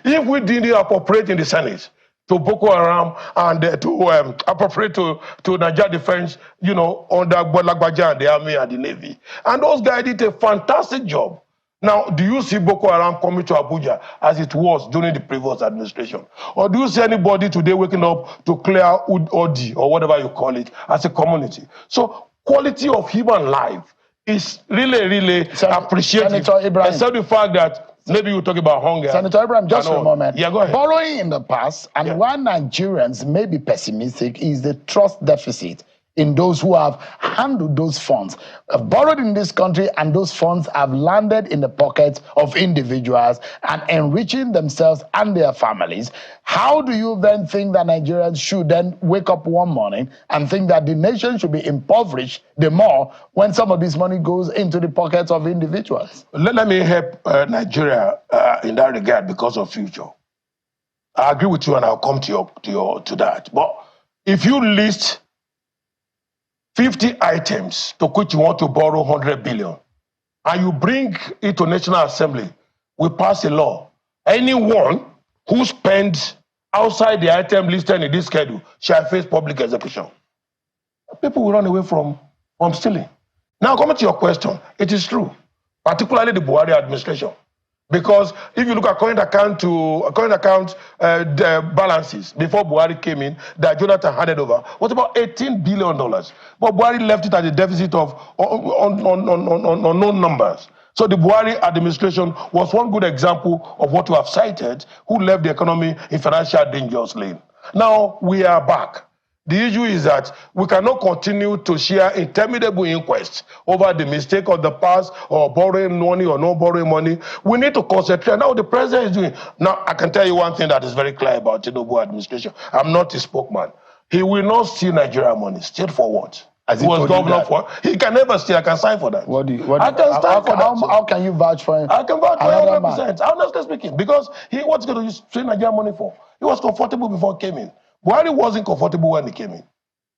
If we didn't appropriate in the Senate to Boko Haram and to appropriate to Nigeria Defense, under Bolagbaja and the Army and the Navy, and those guys did a fantastic job. Now, do you see Boko Haram coming to Abuja as it was during the previous administration? Or do you see anybody today waking up to clear Odi or whatever you call it as a community? So, quality of human life is really appreciated, except the fact that maybe you talk about hunger. Senator Ibrahim, just for a moment. Yeah, go ahead. Borrowing in the past, and why Nigerians may be pessimistic, is the trust deficit in those who have handled those funds, have borrowed in this country, and those funds have landed in the pockets of individuals and enriching themselves and their families. How do you then think that Nigerians should then wake up one morning and think that the nation should be impoverished the more when some of this money goes into the pockets of individuals? Let me help Nigeria in that regard because of future. I agree with you, and I'll come to that. But if you list 50 items to which you want to borrow 100 billion, and you bring it to National Assembly, we pass a law. Anyone who spends outside the item listed in this schedule shall face public execution. People will run away from stealing. Now, coming to your question, it is true, particularly the Buhari administration. Because if you look at current account balances before Buhari came in, that Jonathan handed over, was about $18 billion. But Buhari left it at a deficit of unknown numbers. So the Buhari administration was one good example of what you have cited, who left the economy in financial dangerous lane. Now we are back. The issue is that we cannot continue to share interminable inquests over the mistake of the past or borrowing money or not borrowing money. We need to concentrate. Now the president is doing. Now I can tell you one thing that is very clear about Tinubu administration. I'm not a spokesman. He will not steal Nigeria money. Steal for what? As he was governor for. He can never steal. I can sign for that. I can stand for that. How can you vouch for him? I can vouch for 100%. Honestly speaking, because what's going to use steal Nigeria money for? He was comfortable before he came in. Buhari wasn't comfortable when he came in.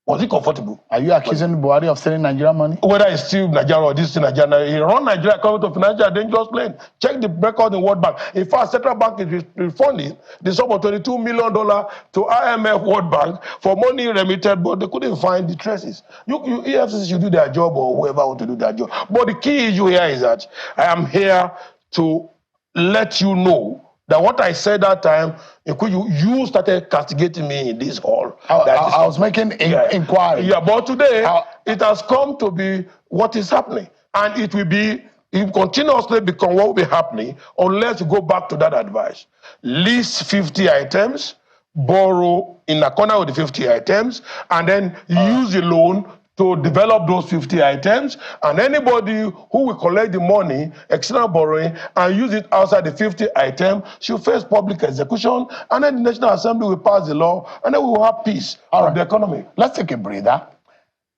Was he comfortable? Are you accusing Buhari of stealing Nigerian money? Whether it's still Nigeria or this Nigeria, he run Nigeria according to financial dangerous plane. Check the record in World Bank. In fact, Central Bank is refunding the sum of $22 million to IMF World Bank for money remitted, but they couldn't find the traces. EFCC should do their job, or whoever want to do their job. But the key issue here is that I am here to let you know that what I said that time, you started castigating me in this hall. I was making inquiry. Yeah, but today, it has come to be what is happening. And it will continuously become what will be happening unless you go back to that advice. List 50 items, borrow in accordance with the 50 items, and then use the loan to develop those 50 items, and anybody who will collect the money, external borrowing, and use it outside the 50 item should face public execution, and then the National Assembly will pass the law, and then we will have peace of the economy. Let's take a breather.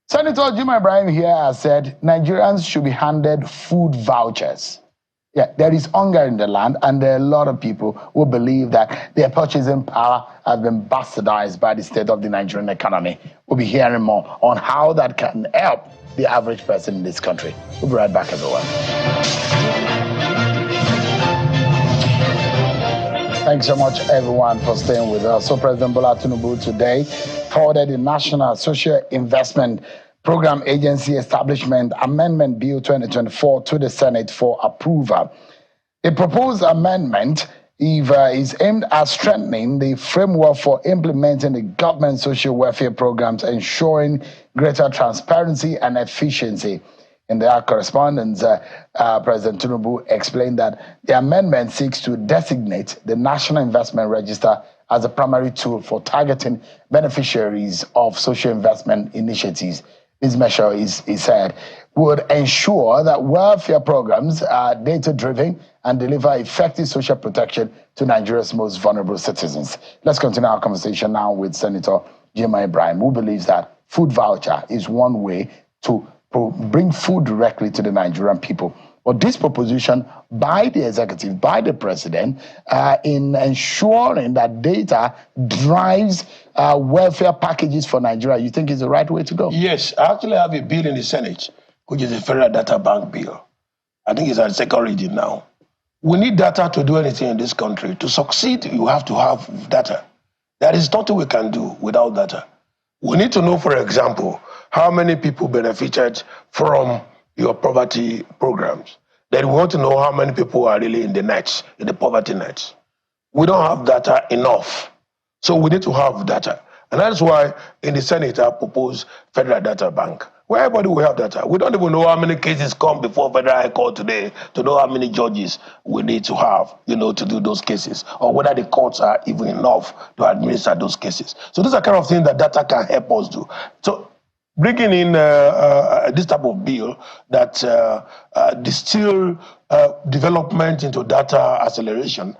Senator Jima Ibrahim here has said Nigerians should be handed food vouchers. Yeah, there is hunger in the land, and there are a lot of people who believe that their purchasing power has been bastardized by the state of the Nigerian economy. We'll be hearing more on how that can help the average person in this country. We'll be right back, everyone. Thanks so much, everyone, for staying with us. So President Bola Tinubu today forwarded the National Social Investment Program Agency Establishment Amendment Bill 2024 to the Senate for approval. The proposed amendment is aimed at strengthening the framework for implementing the government social welfare programs, ensuring greater transparency and efficiency. In their correspondence, President Tinubu explained that the amendment seeks to designate the National Investment Register as a primary tool for targeting beneficiaries of social investment initiatives. This measure, he said, would ensure that welfare programs are data-driven and deliver effective social protection to Nigeria's most vulnerable citizens. Let's continue our conversation now with Senator Jima Ibrahim, who believes that food voucher is one way to bring food directly to the Nigerian people. But this proposition by the executive, by the president, in ensuring that data drives welfare packages for Nigeria, you think is the right way to go? Yes, I actually have a bill in the Senate, which is a Federal Data Bank bill. I think it's at second reading now. We need data to do anything in this country. To succeed, you have to have data. There is nothing we can do without data. We need to know, for example, how many people benefited from your poverty programs. Then we want to know how many people are really in the nets, in the poverty nets. We don't have data enough. So we need to have data. And that's why in the Senate I proposed Federal Data Bank, where everybody will have data. We don't even know how many cases come before Federal High Court today to know how many judges we need to have, to do those cases, or whether the courts are even enough to administer those cases. So these are kind of things that data can help us do. So bringing in this type of bill that distill development into data acceleration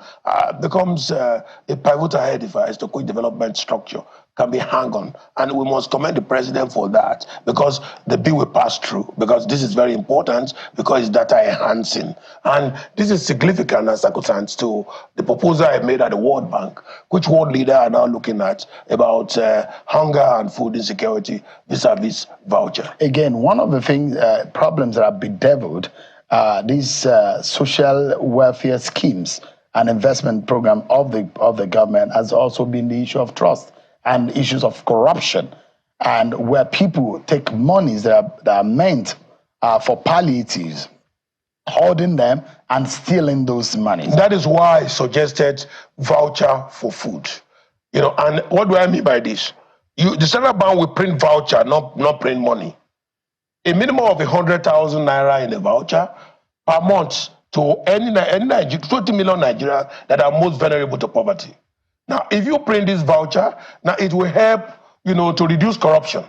becomes a pivotal edifice to quick development structure can be hung on. And we must commend the president for that, because the bill will pass through, because this is very important, because it's data enhancing. And this is significant and circumstance to the proposal I made at the World Bank, which world leaders are now looking at about hunger and food insecurity vis-a-vis voucher. Again, one of the things, problems that are bedeviled these social welfare schemes and investment program of the government has also been the issue of trust and issues of corruption, and where people take monies that are meant for palliatives, holding them and stealing those monies. That is why I suggested voucher for food. And what do I mean by this? The central bank will print voucher, not print money. A minimum of 100,000 naira in a voucher per month to any 20 million Nigerians that are most vulnerable to poverty. Now, if you print this voucher, now it will help, to reduce corruption.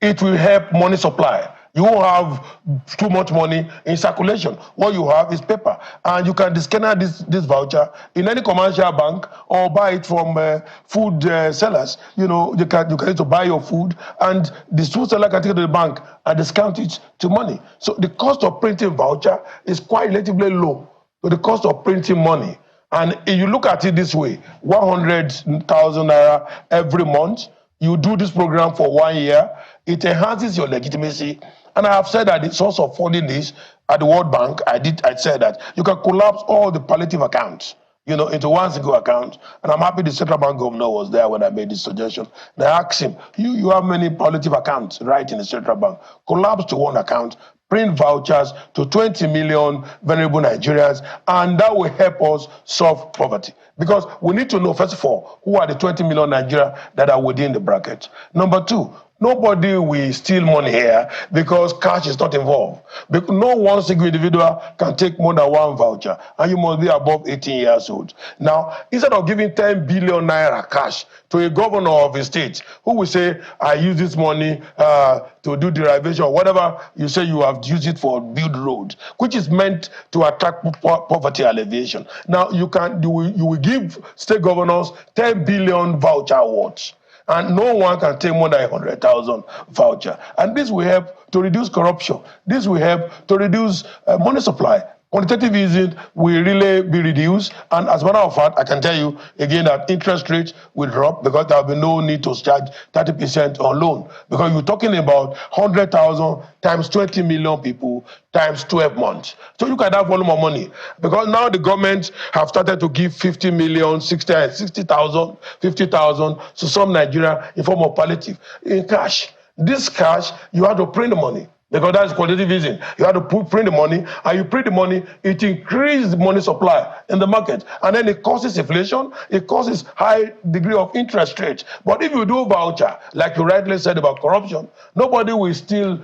It will help money supply. You won't have too much money in circulation. What you have is paper, and you can scan this voucher in any commercial bank or buy it from food sellers. You can need to buy your food, and the food seller can take it to the bank and discount it to money. So the cost of printing voucher is quite relatively low to the cost of printing money. And if you look at it this way, 100,000 naira every month, you do this program for 1 year, it enhances your legitimacy. And I have said that the source of funding is at the World Bank. I said that you can collapse all the palliative accounts, into one single account. And I'm happy the central bank governor was there when I made this suggestion. And I asked him, you have many palliative accounts right in the central bank. Collapse to one account, print vouchers to 20 million vulnerable Nigerians, and that will help us solve poverty. Because we need to know, first of all, who are the 20 million Nigerians that are within the bracket. Number two, nobody will steal money here because cash is not involved. Because no one single individual can take more than one voucher, and you must be above 18 years old. Now, instead of giving 10 billion naira cash to a governor of a state who will say, I use this money to do derivation or whatever you say you have used it for, build roads, which is meant to attract poverty alleviation. Now, you will give state governors 10 billion voucher awards, and no one can take more than 100,000 voucher. And this will help to reduce corruption. This will help to reduce money supply. Quantitative easing will really be reduced. And as a matter of fact, I can tell you again that interest rates will drop, because there will be no need to charge 30% on loan. Because you're talking about 100,000 times 20 million people times 12 months. So look at that volume of money. Because now the government have started to give 50 million, 60,000, 50,000 to some Nigeria in form of palliative in cash. This cash, you have to print the money. Because that's quantitative easing. You have to print the money, and you print the money, it increases the money supply in the market. And then it causes inflation, it causes high degree of interest rate. But if you do voucher, like you rightly said about corruption, nobody will steal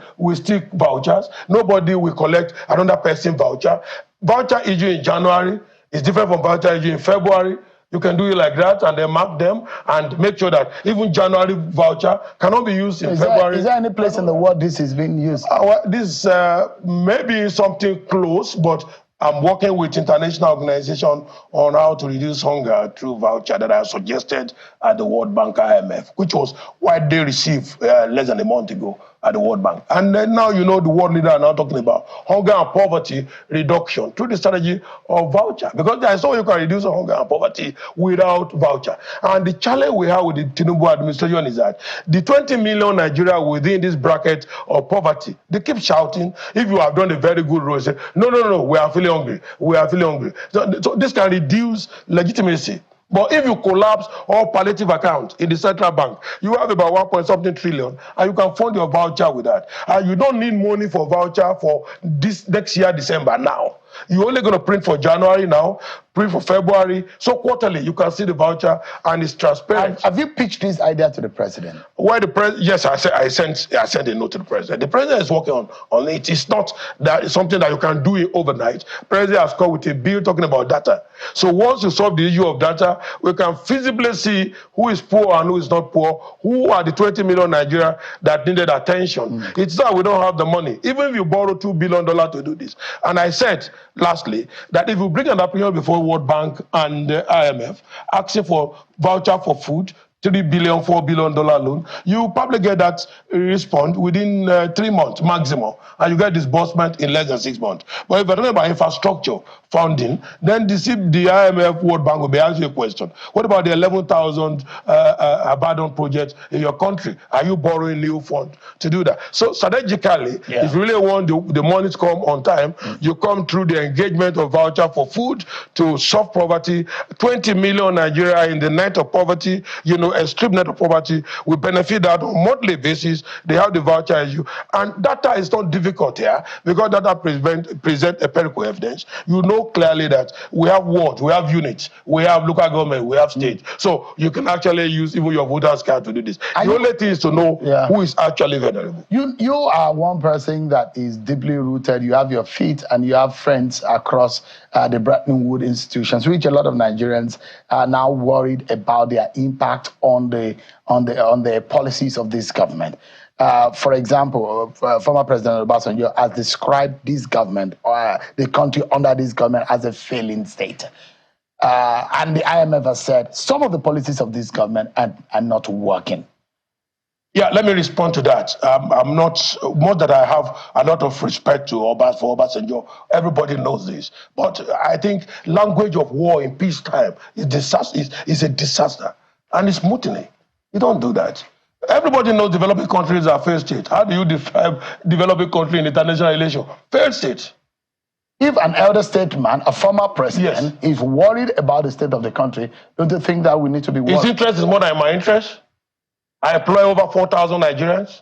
vouchers, nobody will collect another person's voucher. Voucher issue in January is different from voucher issue in February. You can do it like that and then mark them and make sure that even January voucher cannot be used in February. Is there any place in the world this is being used? This may be something close, but I'm working with international organizations on how to reduce hunger through voucher that I suggested at the World Bank IMF, which was widely received less than a month ago at the World Bank. And then now you know the world leader are now talking about hunger and poverty reduction through the strategy of voucher. Because there is no way you can reduce hunger and poverty without voucher. And the challenge we have with the Tinubu administration is that the 20 million Nigeria within this bracket of poverty, they keep shouting, if you have done a very good role, say, no, we are feeling hungry, we are feeling hungry. So this can reduce legitimacy. But if you collapse all palliative accounts in the central bank, you have about 1.something trillion, and you can fund your voucher with that. And you don't need money for voucher for this next year, December now. You're only going to print for January now, print for February. So quarterly, you can see the voucher, and it's transparent. Have you pitched this idea to the president? Well, yes, I sent a note to the president. The president is working on it. It's not that it's something that you can do it overnight. President has come with a bill talking about data. So once you solve the issue of data, we can feasibly see who is poor and who is not poor, who are the 20 million Nigeria that needed attention. It's that we don't have the money. Even if you borrow $2 billion to do this. And I said, lastly, that if you bring an appeal before World Bank and IMF asking for voucher for food, $3 billion, $4 billion loan, you probably get that response within 3 months maximum, and you get disbursement in less than 6 months. But if you're talking about infrastructure funding, then the IMF World Bank will be asking you a question. What about the 11,000 abandoned projects in your country? Are you borrowing new funds to do that? So strategically, if you really want the money to come on time, you come through the engagement of voucher for food to solve poverty. 20 million Nigeria in the net of poverty, extreme net of poverty, we benefit that on a monthly basis. They have the voucher issue. And data is not difficult here because data present empirical evidence. You know clearly that we have wards, we have units, we have local government, we have state. So you can actually use even your voter's card to do this. The only thing is to know who is actually vulnerable. You are one person that is deeply rooted. You have your feet and you have friends across the Bretton Woods institutions, which a lot of Nigerians are now worried about their impact on the policies of this government. For example, former President Obasanjo has described this government, the country under this government, as a failing state. And the IMF has said some of the policies of this government are not working. Yeah, let me respond to that. I'm not, more that I have a lot of respect to Obasanjo. Everybody knows this. But I think language of war in peacetime is a disaster. And it's mutiny. You don't do that. Everybody knows developing countries are failed states. How do you describe developing country in international relations? Failed states. If an elder statesman, a former president, is worried about the state of the country, don't you think that we need to be worried? His interest is more than my interest. I employ over 4,000 Nigerians.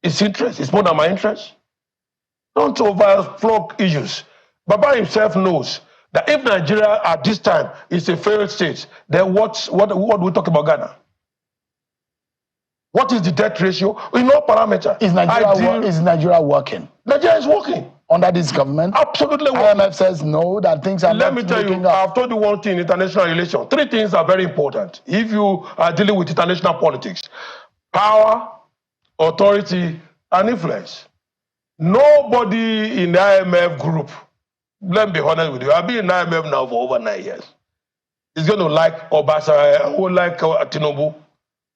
His interest is more than my interest. Don't overflow issues. Baba himself knows that if Nigeria at this time is a failed state, then what do we talk about Ghana? What is the debt ratio? In no parameter. Is Nigeria working? Nigeria is working. Under this government? Absolutely working. IMF says no, that things are Let me tell you, I've told you one thing in international relations. 3 things are very important if you are dealing with international politics. Power, authority, and influence. Nobody in the IMF group, let me be honest with you, I've been in IMF now for over 9 years. Is going to like Obasanjo, who like Tinubu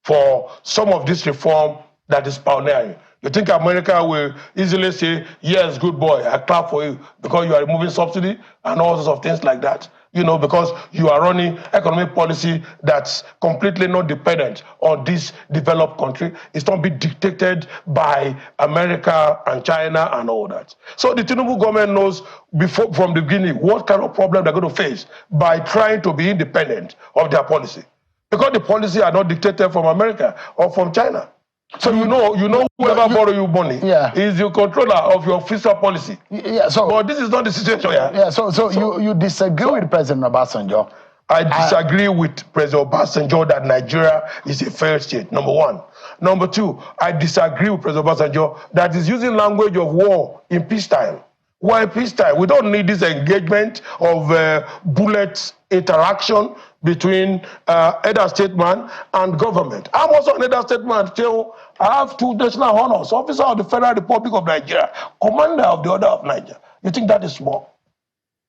for some of this reform that is pioneering. You think America will easily say, yes, good boy, I clap for you because you are removing subsidy and all sorts of things like that. Because you are running economic policy that's completely not dependent on this developed country. It's not being dictated by America and China and all that. So the Tinubu government knows from the beginning what kind of problem they're going to face by trying to be independent of their policy. Because the policy are not dictated from America or from China. So you know whoever borrow you money is the controller of your fiscal policy. But this is not the situation here. So you disagree with President Obasanjo? I disagree with President Obasanjo that Nigeria is a failed state, number 1. Number 2, I disagree with President Obasanjo that is using language of war in peacetime. Why peacetime? We don't need this engagement of bullet interaction between elder statesman and government. I'm also an elder statesman. I have 2 national honors, officer of the Federal Republic of Nigeria, commander of the Order of Nigeria. You think that is small?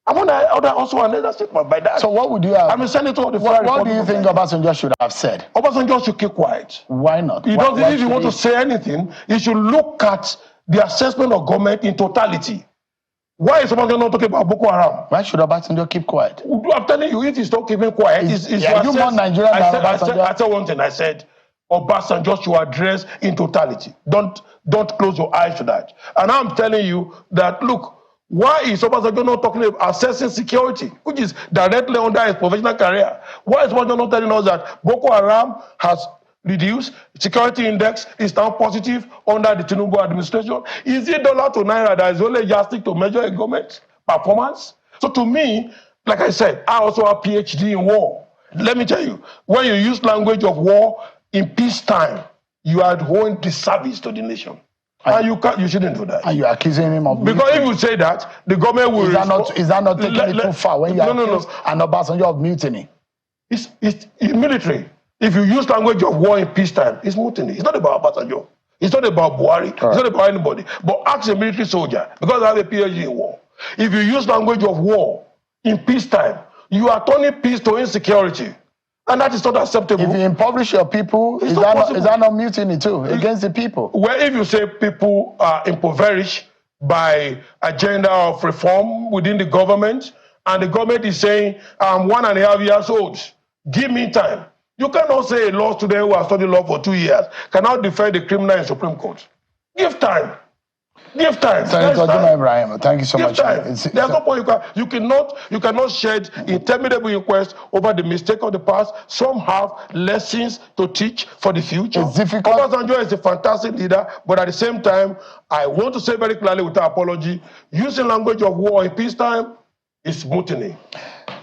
I want to also another statement by that. So what would you have? I'm a senator of the What do you think Obasanjo should have said? Obasanjo should keep quiet. Why not? He doesn't. If you want to say anything, he should look at the assessment of government in totality. Why is Obasanjo not talking about Boko Haram? Why should Obasanjo keep quiet? I'm telling you, if he's not keeping quiet, you more Nigerian than Obasanjo. I said one thing. I said Obasanjo should address in totality. Don't close your eyes to that. And I'm telling you that, look, why is Obasanjo not talking about assessing security, which is directly under his professional career? Why is Obasanjo not telling us that Boko Haram has reduced, security index is now positive under the Tinubu administration? Is it dollar to naira that is only yardstick to measure a government performance? So to me, like I said, I also have PhD in war. Let me tell you, when you use language of war in peacetime, you are doing disservice to the nation. And you shouldn't do that. Are you accusing him of because if you say that, the government will... Is that not taking it too far when you accuse an Obasanjo of mutiny? It's military. If you use language of war in peacetime, it's mutiny. It's not about Obasanjo. It's not about Buhari. It's not about anybody. But ask a military soldier, because I have a PhD in war. If you use language of war in peacetime, you are turning peace to insecurity. And that is not acceptable. If you impoverish your people, is that not mutiny too, against the people? Well, if you say people are impoverished by agenda of reform within the government, and the government is saying, I'm 1.5 years old, give me time. You cannot say a law student who has studied law for 2 years cannot defend the criminal in Supreme Court. Give time. Give time. Senator Juma Ibrahim, thank you so much. There's no point you cannot shed interminable inquest over the mistake of the past. Some have lessons to teach for the future. It's difficult. Obasanjo is a fantastic leader, but at the same time, I want to say very clearly without apology, using language of war in peacetime is mutiny.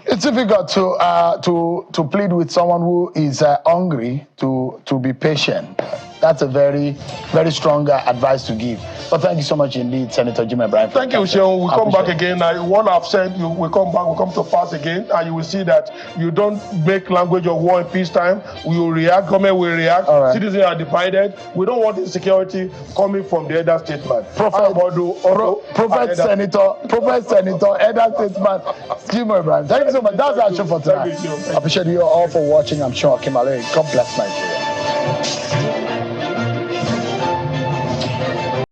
It's difficult to plead with someone who is hungry to be patient. That's a very, very strong advice to give. But thank you so much indeed, Senator Jim Ibrahim. Thank you, Sean. We'll come back again. What I've said, we come back, we'll come to pass again, and you will see that you don't make language of war in peacetime. We will react, government will react, citizens are divided. We don't want insecurity coming from the elder statesman. Prophet Senator, elder statesman, Jim Ibrahim. Thank you so much. That's our show for tonight. I appreciate you all for watching. I'm Sean Kimale. God bless Nigeria.